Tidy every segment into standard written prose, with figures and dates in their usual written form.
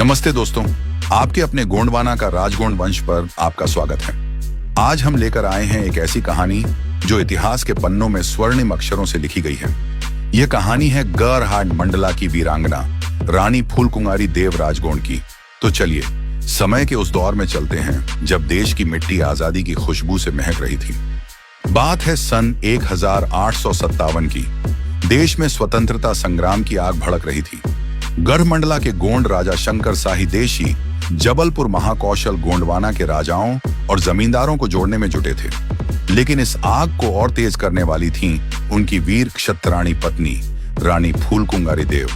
नमस्ते दोस्तों, आपके अपने गोंडवाना का राजगोंड वंश पर आपका स्वागत है। आज हम लेकर आए हैं एक ऐसी कहानी जो इतिहास के पन्नों में स्वर्णिम अक्षरों से लिखी गई है। यह कहानी है गौरहाट मंडला की वीरांगना रानी फूलकुंवारी देव राजगोंड की। तो चलिए समय के उस दौर में चलते हैं जब देश की मिट्टी आजादी की खुशबू से महक रही थी। बात है सन 1857 की। देश में स्वतंत्रता संग्राम की आग भड़क रही थी। गढ़मंडला के गोंड राजा शंकर शाही देशी जबलपुर महाकौशल गोंडवाना के राजाओं और जमींदारों को जोड़ने में जुटे थे, लेकिन इस आग को और तेज करने वाली थीं उनकी वीर क्षत्राणी पत्नी रानी फूलकुंवारी देव।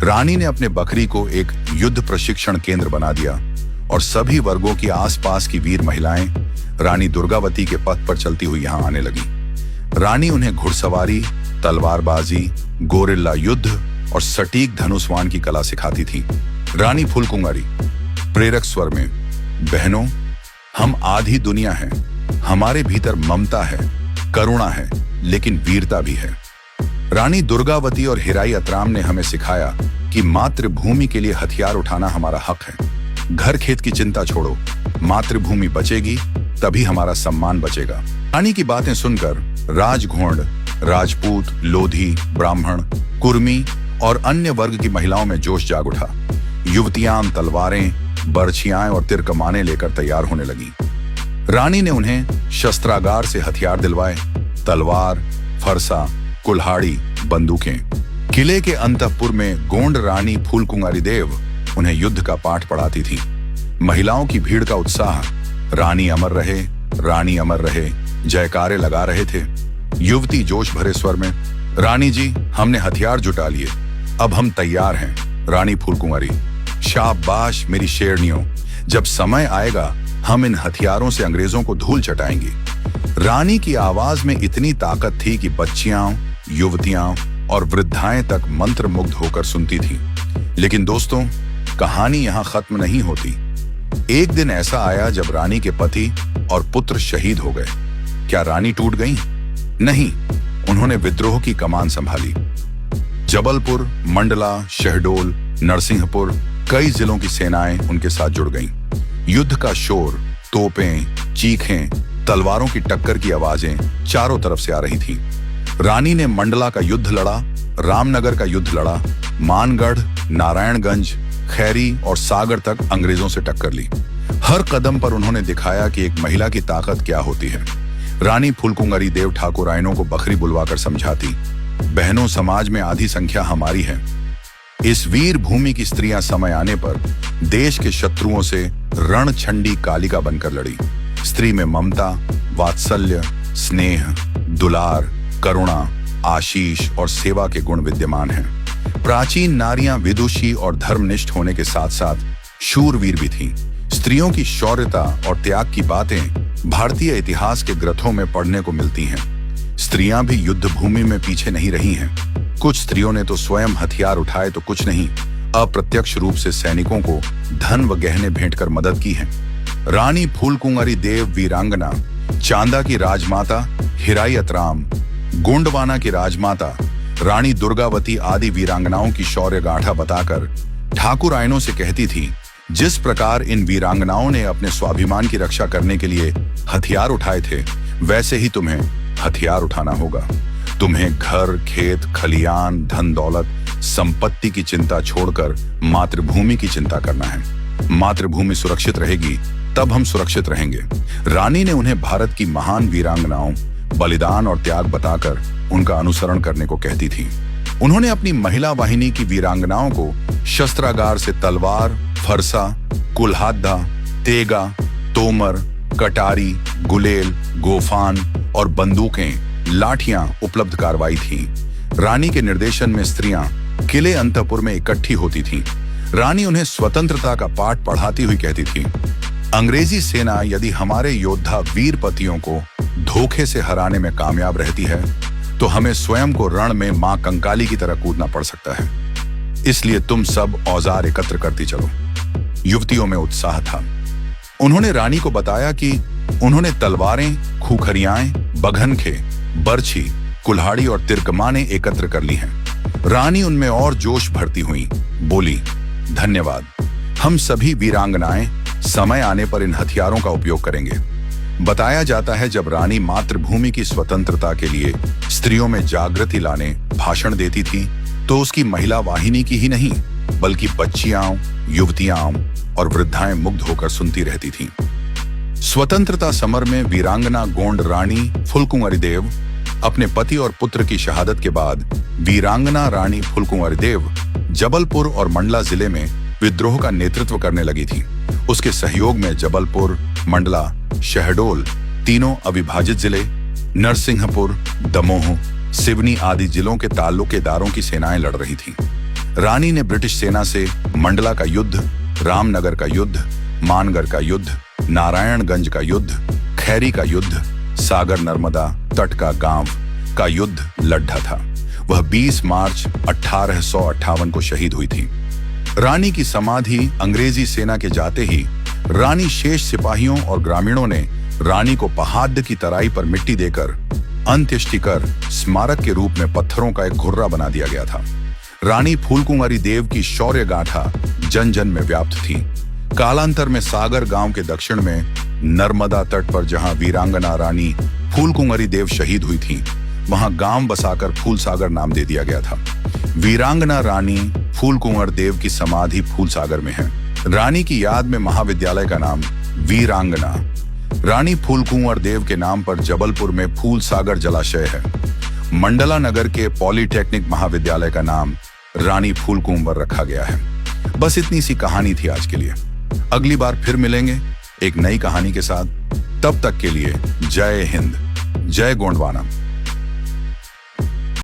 रानी ने अपने बखरी को एक युद्ध प्रशिक्षण केंद्र बना दिया और सभी वर्गों की आसपास की वीर महिलाएं रानी दुर्गावती के पथ पर चलती हुई यहां आने लगी। रानी उन्हें घुड़सवारी, तलवारबाजी, गोरिल्ला युद्ध और सटीक धनुष्वान की कला सिखाती थी। रानी फूलकुंवारी प्रेरक स्वर में, बहनों, हम आधी दुनिया हैं। हमारे भीतर ममता है, करुणा है, लेकिन वीरता भी है। रानी दुर्गावती और हिराई अतराम ने हमें सिखाया कि मातृभूमि के लिए हथियार उठाना हमारा हक है। घर खेत की चिंता छोड़ो, मातृभूमि बचेगी तभी हमारा सम्मान बचेगा। रानी की बातें सुनकर राजघोंड, राजपूत, लोधी, ब्राह्मण, कुर्मी और अन्य वर्ग की महिलाओं में जोश जाग उठा। युवतियां तलवारें, बर्छियां और तीर कमानें लेकर तैयार होने लगी। रानी ने उन्हें शस्त्रागार से हथियार दिलवाए, तलवार, फरसा, कुल्हाड़ी, बंदूकें। किले के अंतःपुर में गोंड रानी फूलकुंवारी देव उन्हें युद्ध का पाठ पढ़ाती थी। महिलाओं की भीड़ का उत्साह रानी अमर रहे, रानी अमर रहे जयकारे लगा रहे थे। युवती जोश भरे स्वर में, रानी जी, हमने हथियार जुटा लिए, अब हम तैयार हैं। रानी फूलकुंवारी, शाबाश मेरी शेरनियों, जब समय आएगा हम इन हथियारों से अंग्रेजों को धूल चटाएंगे। रानी की आवाज में इतनी ताकत थी कि बच्चियां, युवतियां और वृद्धाएं तक मंत्रमुग्ध होकर सुनती थीं। लेकिन दोस्तों, कहानी यहां खत्म नहीं होती। एक दिन ऐसा आया जब रानी के पति और पुत्र शहीद हो गए। क्या रानी टूट गईं? नहीं, उन्होंने विद्रोह की कमान संभाली। जबलपुर, मंडला, शहडोल, नरसिंहपुर, कई जिलों की सेनाएं उनके साथ जुड़ गईं। युद्ध का शोर, तोपें, चीखें, तलवारों की टक्कर की आवाजें चारों तरफ से आ रही थीं। रानी ने मंडला का युद्ध लड़ा, रामनगर का युद्ध लड़ा, मानगढ़, नारायणगंज, खैरी और सागर तक अंग्रेजों से टक्कर ली। हर कदम पर उन्होंने दिखाया कि एक महिला की ताकत क्या होती है। रानी फूलकुंवारी देव ठाकुरायनों को बखरी बुलवाकर समझाती, बहनों, समाज में आधी संख्या हमारी है। इस वीर भूमि की स्त्रियां समय आने पर देश के शत्रुओं से रणछंडी कालिका बनकर लड़ी। स्त्री में ममता, वात्सल्य, स्नेह, दुलार, करुणा, आशीष और सेवा के गुण विद्यमान हैं। प्राचीन नारियां विदुषी और धर्मनिष्ठ होने के साथ साथ शूरवीर भी थीं। स्त्रियों की शौर्यता और त्याग की बातें भारतीय इतिहास के ग्रंथों में पढ़ने को मिलती हैं। स्त्रियां भी युद्ध भूमि में पीछे नहीं रही हैं। कुछ स्त्रियों ने तो स्वयं हथियार उठाए तो कुछ नहीं, अप्रत्यक्ष रूप से सैनिकों को धन व गहने भेंट कर मदद की है। रानी फूलकुंवारी देव वीरांगना, चांदा की राजमाता हिराई अतराम, गोंडवाना की राजमाता रानी दुर्गावती आदि वीरांगनाओं की शौर्य गाथा बताकर ठाकुरायनों से कहती थी, जिस प्रकार इन वीरांगनाओं ने अपने स्वाभिमान की रक्षा करने के लिए हथियार उठाए थे, वैसे ही तुम्हें हथियार उठाना होगा। तुम्हें घर, खेत, खलियान, धन दौलत, संपत्ति की चिंता छोड़कर मातृभूमि की चिंता करना है। मातृभूमि सुरक्षित रहेगी तब हम सुरक्षित रहेंगे। रानी ने उन्हें भारत की महान वीरांगनाओं, बलिदान और त्याग बताकर उनका अनुसरण करने को कहती थी। उन्होंने अपनी महिला वाहिनी की वीरांगनाओं को शस्त्रागार से तलवार, फरसा, कुल्हाड़ा, तेगा, तोमर, कटारी, गुलेल, गोफान और बंदूकें, लाठियां उपलब्ध करवाई थीं। रानी के निर्देशन में स्त्रियां किले अंतःपुर में इकट्ठी होती थीं। रानी उन्हें स्वतंत्रता का पाठ पढ़ाती हुई कहती थी, अंग्रेजी सेना यदि हमारे योद्धा वीर पतियों को धोखे से हराने में कामयाब रहती है तो हमें स्वयं को रण में मां कंकाली की तरह कूदना पड़ सकता है। इसलिए तुम सब औजार एकत्र करती चलो। युवतियों में उत्साह था। उन्होंने रानी को बताया कि उन्होंने तलवारें, खूखरियाएं, बघनखे, बर्छी, कुल्हाड़ी और तिरकमाने एकत्र कर ली हैं। रानी उनमें और जोश भरती हुई, बोली, धन्यवाद, हम सभी वीरांगनाएं समय आने पर इन हथियारों का उपयोग करेंगे। बताया जाता है जब रानी मातृभूमि की स्वतंत्रता के लिए स्त्रियों में जागृति लाने भाषण देती थी तो उसकी महिला वाहिनी की ही नहीं बल्कि बच्चियां, युवतियां और वृद्धाएं मुग्ध होकर सुनती रहती थीं। स्वतंत्रता समर में वीरांगना गोंड रानी फुलकुंवरी देव अपने पति और पुत्र की शहादत के बाद वीरांगना रानी फुलकुंवरी देव जबलपुर और मंडला जिले में विद्रोह का नेतृत्व करने लगी थी। उसके सहयोग में जबलपुर, मंडला, शहडोल तीनों अविभाजित जिले, नरसिंहपुर, दमोह, सिवनी आदि जिलों के ताल्लुकेदारों की सेनाएं लड़ रही थीं। रानी ने ब्रिटिश सेना से मंडला का युद्ध, रामनगर का युद्ध, मानगर का युद्ध, नारायणगंज का युद्ध, खैरी का युद्ध, सागर नर्मदा तट का गांव का युद्ध लड़ा था। वह 20 मार्च 1858 को शहीद हुई थी। रानी की समाधि अंग्रेजी सेना के जाते ही रानी शेष सिपाहियों और ग्रामीणों ने रानी को पहाड़ की तराई पर मिट्टी देकर अंत्येष्टि कर स्मारक के रूप में पत्थरों का एक घुर्रा बना दिया गया था। रानी फूलकुंवरी देव की शौर्य गाथा जन जन में व्याप्त थी। कालांतर में सागर गांव के दक्षिण में नर्मदा तट पर जहां वीरांगना रानी फूलकुंवरी देव शहीद हुई थी, वहां गांव बसाकर फूलसागर नाम दे दिया गया था। वीरांगना रानी फूलकुंवर देव की समाधि फूलसागर में है। रानी की याद में महाविद्यालय का नाम वीरांगना रानी फूलकुंवर देव के नाम पर जबलपुर में फूलसागर जलाशय है। मंडला नगर के पॉलिटेक्निक महाविद्यालय का नाम रानी फूलकुंवर रखा गया है। बस इतनी सी कहानी थी आज के लिए। अगली बार फिर मिलेंगे एक नई कहानी के साथ। तब तक के लिए जय हिंद, जय गोंडवाना।